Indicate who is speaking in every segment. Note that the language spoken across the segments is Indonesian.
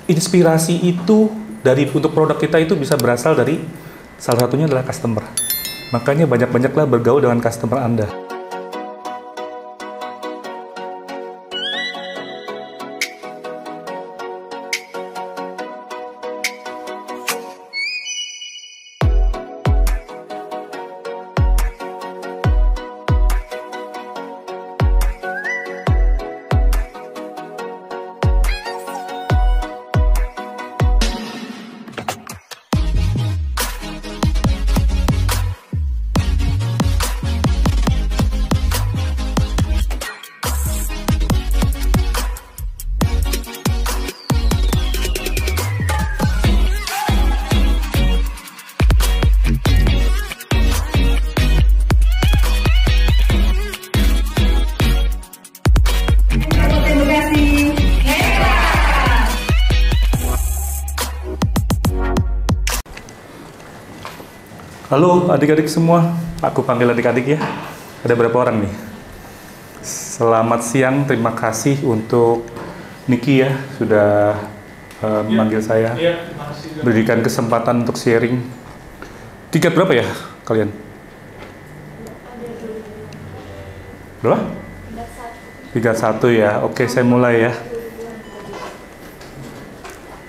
Speaker 1: inspirasi itu untuk produk kita itu bisa berasal dari salah satunya adalah customer. Makanya banyak-banyaklah bergaul dengan customer Anda. Halo adik-adik semua, aku panggil adik-adik ya. Ada berapa orang nih? Selamat siang, terima kasih untuk Niki ya sudah memanggil saya, berikan kesempatan untuk sharing. Tingkat berapa ya kalian? Berapa? Tingkat 1 ya. Oke, saya mulai ya.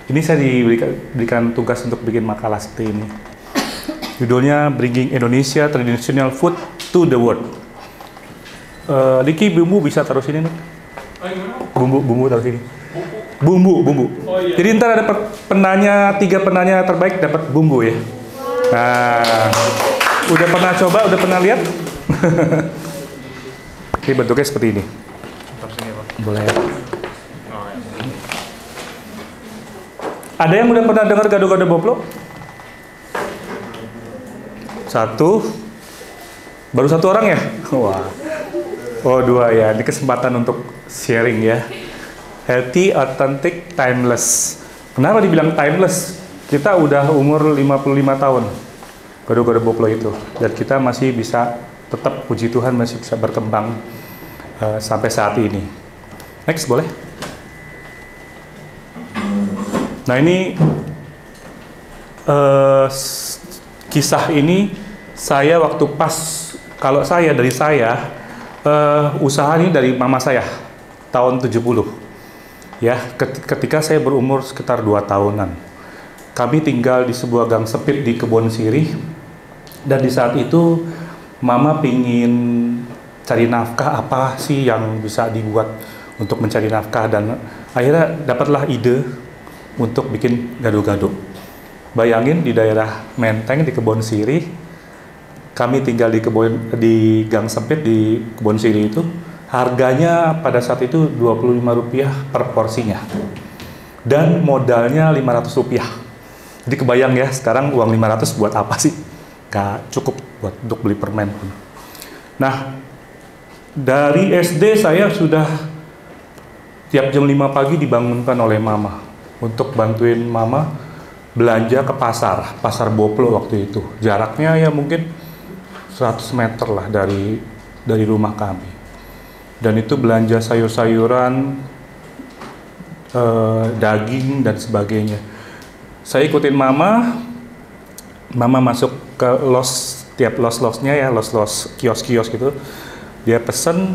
Speaker 1: Ini saya diberikan tugas untuk bikin makalah seperti ini. Judulnya Bringing Indonesia Traditional Food to the World. Niki, bumbu bisa taruh sini nih. Bumbu taruh sini. Bumbu.
Speaker 2: Oh, iya.
Speaker 1: Jadi ntar ada penanya, 3 penanya terbaik dapat bumbu ya. Nah, udah pernah coba, udah pernah lihat? Ini bentuknya seperti ini. Boleh ya. Ada yang udah pernah dengar gado-gado boplo? 1, baru 1 orang ya? Wah. Oh 2 ya, ini kesempatan untuk sharing ya. Healthy, authentic, timeless. Kenapa dibilang timeless? Kita udah umur 55 tahun, gado-gado boplo itu. Dan kita masih bisa, tetap puji Tuhan masih bisa berkembang sampai saat ini. Next boleh? Nah ini kisah ini saya waktu pas, kalau saya dari saya usaha ini dari mama saya tahun 70 ya, ketika saya berumur sekitar 2 tahunan. Kami tinggal di sebuah gang sempit di Kebon Sirih, dan di saat itu mama pingin cari nafkah, apa sih yang bisa dibuat untuk mencari nafkah, dan akhirnya dapatlah ide untuk bikin gado-gado. Bayangin di daerah Menteng di Kebon Sirih, kami tinggal di gang sempit di Kebon Sirih itu, harganya pada saat itu Rp25 per porsinya, dan modalnya Rp500. Jadi kebayang ya, sekarang uang 500 buat apa sih? Gak cukup buat untuk beli permen pun. Nah, dari SD saya sudah tiap jam 5 pagi dibangunkan oleh mama untuk bantuin mama belanja ke pasar Boplo waktu itu. Jaraknya ya mungkin 100 meter lah dari rumah kami. Dan itu belanja sayur-sayuran, daging dan sebagainya. Saya ikutin mama masuk ke tiap los-losnya ya, los-los kios-kios gitu. Dia pesen,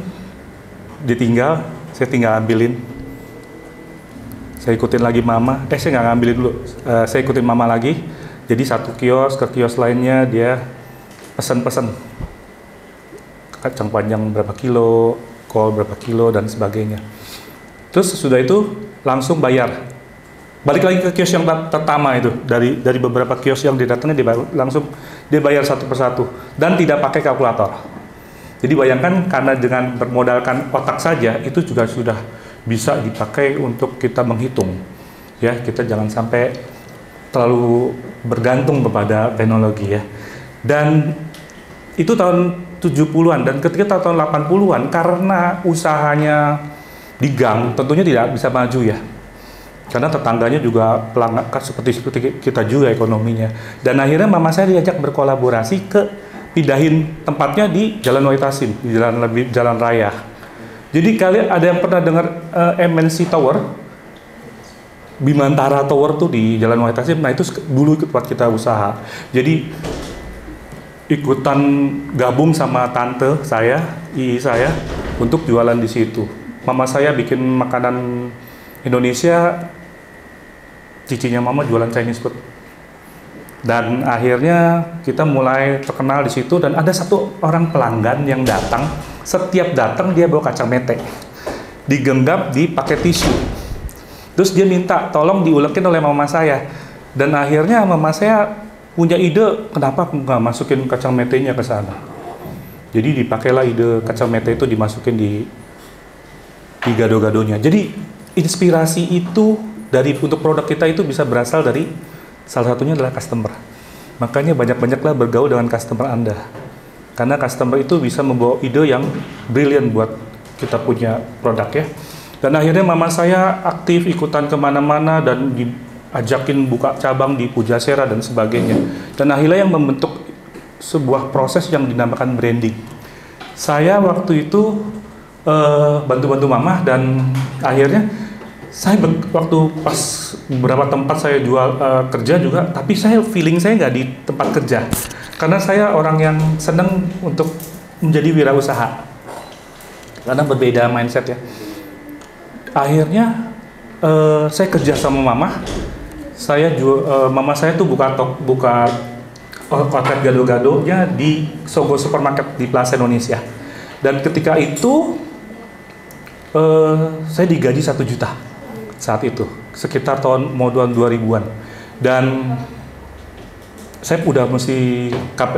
Speaker 1: ditinggal, saya tinggal ambilin. Saya ikutin lagi mama, saya nggak ngambilin dulu, saya ikutin mama lagi. Jadi satu kios ke kios lainnya dia pesen-pesen kacang panjang berapa kilo, kol berapa kilo dan sebagainya. Terus sudah itu langsung bayar. Balik lagi ke kios yang pertama itu, dari beberapa kios yang didatangi langsung dia bayar satu persatu dan tidak pakai kalkulator. Jadi bayangkan, karena dengan bermodalkan otak saja itu juga sudah bisa dipakai untuk kita menghitung ya. Kita jangan sampai terlalu bergantung kepada teknologi ya. Dan itu tahun 70-an, dan ketika tahun 80-an karena usahanya di gang tentunya tidak bisa maju ya, karena tetangganya juga pelanggan seperti kita juga ekonominya. Dan akhirnya mama saya diajak berkolaborasi ke pindahin tempatnya di Jalan Wahid Hasim, di jalan raya. Jadi kalian ada yang pernah dengar MNC Tower? Bimantara Tower tuh di Jalan Wahid Hasim. Nah itu dulu tempat kita usaha. Jadi ikutan gabung sama tante saya, ii saya, untuk jualan di situ. Mama saya bikin makanan Indonesia, cicinya mama jualan Chinese food. Dan akhirnya kita mulai terkenal di situ, dan ada satu orang pelanggan yang datang, setiap datang dia bawa kacang mete, digenggam dipakai tisu. Terus dia minta tolong diulekin oleh mama saya. Dan akhirnya mama saya punya ide, kenapa nggak masukin kacang metenya ke sana. Jadi dipakailah ide kacang mete itu dimasukin di gado-gadonya. Jadi inspirasi itu untuk produk kita itu bisa berasal dari salah satunya adalah customer. Makanya banyak-banyaklah bergaul dengan customer Anda. Karena customer itu bisa membawa ide yang brilian buat kita punya produk ya. Dan akhirnya mama saya aktif ikutan kemana-mana dan diajakin buka cabang di Pujasera dan sebagainya. Dan akhirnya yang membentuk sebuah proses yang dinamakan branding. Saya waktu itu bantu-bantu mama, dan akhirnya saya waktu pas beberapa tempat saya jual kerja juga, tapi feeling saya nggak di tempat kerja. Karena saya orang yang senang untuk menjadi wirausaha. Karena berbeda mindset ya. Akhirnya saya kerja sama mama. Mama saya tuh buka outlet gado-gadonya di Sogo Supermarket di Plaza Indonesia. Dan ketika itu saya digaji 1 juta saat itu, sekitar tahun modal 2000-an. Dan saya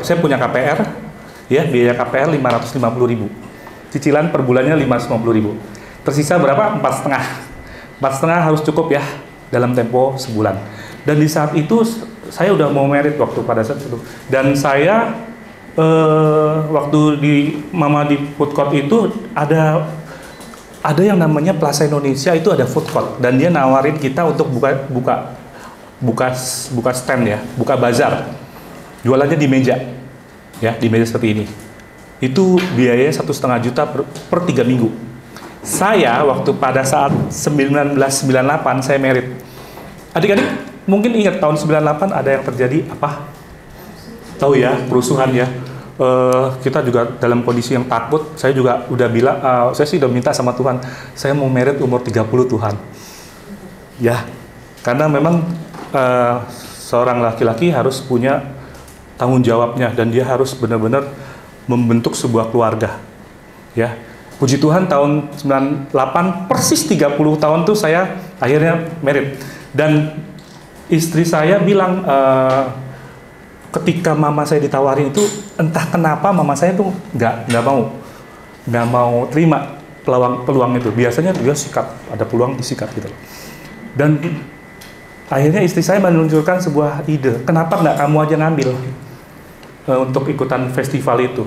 Speaker 1: saya punya KPR, ya, biaya KPR 550.000. Cicilan per bulannya 550.000. Tersisa berapa? 4,5 harus cukup ya dalam tempo sebulan. Dan di saat itu saya udah mau merit waktu pada saat itu. Dan saya waktu mama di food court itu ada yang namanya Plaza Indonesia, itu ada food court, dan dia nawarin kita untuk buka stand ya, buka bazar. Jualannya di meja. Ya, di meja seperti ini. Itu biayanya 1,5 juta per 3 minggu. Saya waktu pada saat 1998 saya merit. Adik-adik mungkin ingat tahun 98 ada yang terjadi apa? Tahu ya, kerusuhan ya. Kita juga dalam kondisi yang takut. Saya juga udah bilang, saya sih udah minta sama Tuhan, saya mau merit umur 30 Tuhan. Ya, karena memang seorang laki-laki harus punya tanggung jawabnya, dan dia harus benar-benar membentuk sebuah keluarga. Ya. Puji Tuhan tahun 98 persis 30 tahun tuh saya akhirnya merit. Dan istri saya bilang ketika mama saya ditawarin itu, entah kenapa mama saya tuh nggak mau terima peluang itu. Biasanya dia sikat, ada peluang disikat gitu. Dan akhirnya istri saya menunjukkan sebuah ide, kenapa nggak kamu aja ngambil untuk ikutan festival itu.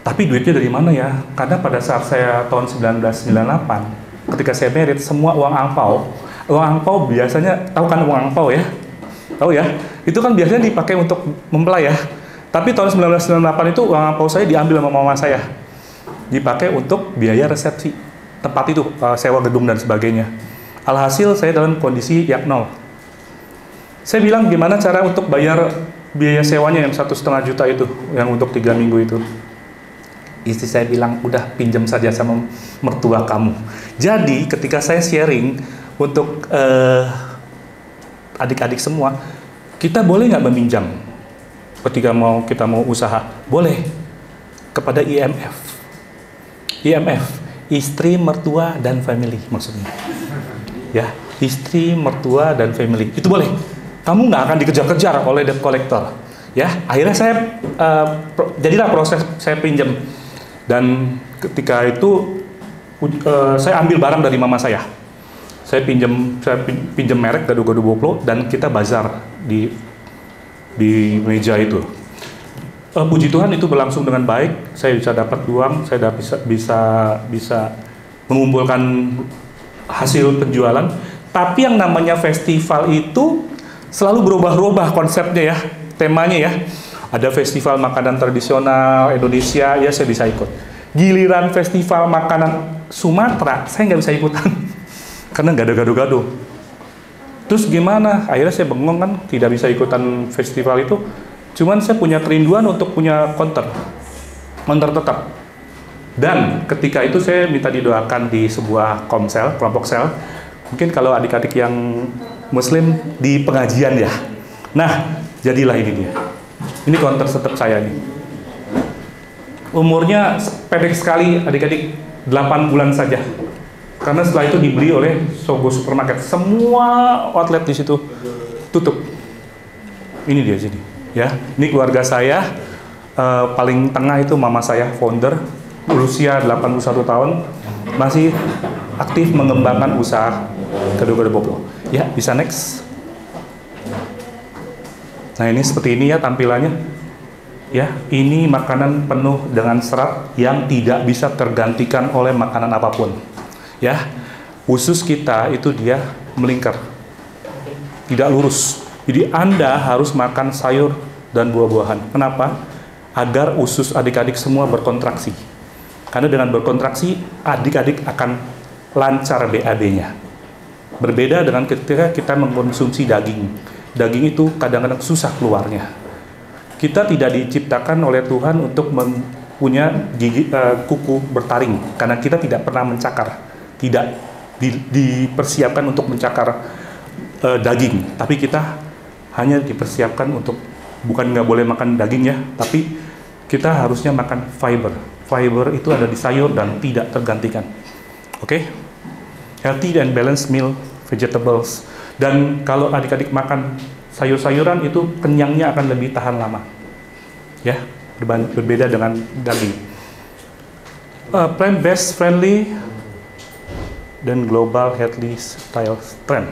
Speaker 1: Tapi duitnya dari mana ya? Karena pada saat saya tahun 1998, ketika saya merit, semua uang angpau biasanya, tahu kan uang angpau ya? Tahu ya? Itu kan biasanya dipakai untuk mempelai ya. Tapi tahun 1998 itu uang angpau saya diambil sama mama saya. Dipakai untuk biaya resepsi tempat itu, sewa gedung dan sebagainya. Alhasil saya dalam kondisi yang nol. Saya bilang gimana cara untuk bayar biaya sewanya yang 1,5 juta itu, yang untuk 3 minggu itu. Istri saya bilang, udah pinjam saja sama mertua kamu. Jadi ketika saya sharing untuk adik-adik semua, kita boleh nggak meminjam ketika kita mau usaha? Boleh, kepada IMF. IMF, istri, mertua, dan family maksudnya. Ya, istri, mertua, dan family. Itu boleh. Kamu nggak akan dikejar-kejar oleh debt collector. Ya, akhirnya jadilah proses saya pinjam. Dan ketika itu saya ambil barang dari mama saya. Saya pinjam merek gado-gado Boplo, dan kita bazar di meja itu. Puji Tuhan itu berlangsung dengan baik. Saya bisa dapat uang, saya bisa mengumpulkan hasil penjualan. Tapi yang namanya festival itu selalu berubah-ubah konsepnya ya, temanya ya. Ada festival makanan tradisional Indonesia, ya saya bisa ikut. Giliran festival makanan Sumatera, saya nggak bisa ikutan. Karena nggak ada gado-gado. Terus gimana? Akhirnya saya bengong kan, tidak bisa ikutan festival itu. Cuman saya punya kerinduan untuk punya konter tetap. Dan ketika itu saya minta didoakan di sebuah komsel, kelompok sel. Mungkin kalau adik-adik yang Muslim di pengajian ya. Nah, jadilah ini dia. Ini konter tetap saya nih. Umurnya pendek sekali, adik-adik 8 bulan saja. Karena setelah itu dibeli oleh Sogo Supermarket. Semua outlet di situ tutup. Ini dia sini. Ya, ini keluarga saya. Paling tengah itu mama saya, founder, berusia 81 tahun, masih aktif mengembangkan usaha gado-gado Bobo. Ya, bisa next. Nah, ini seperti ini ya tampilannya. Ya, ini makanan penuh dengan serat yang tidak bisa tergantikan oleh makanan apapun. Ya, usus kita itu dia melingkar, tidak lurus. Jadi Anda harus makan sayur dan buah-buahan. Kenapa? Agar usus adik-adik semua berkontraksi. Karena dengan berkontraksi, adik-adik akan lancar BAB-nya. Berbeda dengan ketika kita mengkonsumsi daging. Daging itu kadang-kadang susah keluarnya. Kita tidak diciptakan oleh Tuhan untuk punya gigi, kuku bertaring. Karena kita tidak pernah mencakar. Tidak dipersiapkan untuk mencakar daging, tapi kita hanya dipersiapkan untuk, bukan nggak boleh makan daging ya, tapi kita harusnya makan fiber. Fiber itu ada di sayur dan tidak tergantikan. Oke? Healthy and balanced meal, vegetables. Dan kalau adik-adik makan sayur-sayuran itu kenyangnya akan lebih tahan lama. Ya, berbeda dengan daging. Plant-based friendly dan global healthy style trend.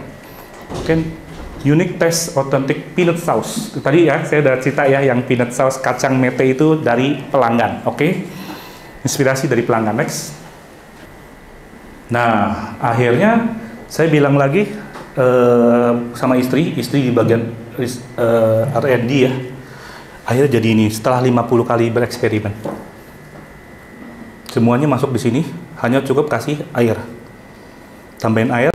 Speaker 1: Oke, unique taste authentic peanut sauce. Itu tadi ya, saya udah cerita ya, yang peanut sauce kacang mete itu dari pelanggan. Oke, inspirasi dari pelanggan. Next. Nah, akhirnya saya bilang lagi sama istri di bagian R&D ya. Akhirnya jadi ini setelah 50 kali bereksperimen. Semuanya masuk di sini, hanya cukup kasih air. Tambahin air.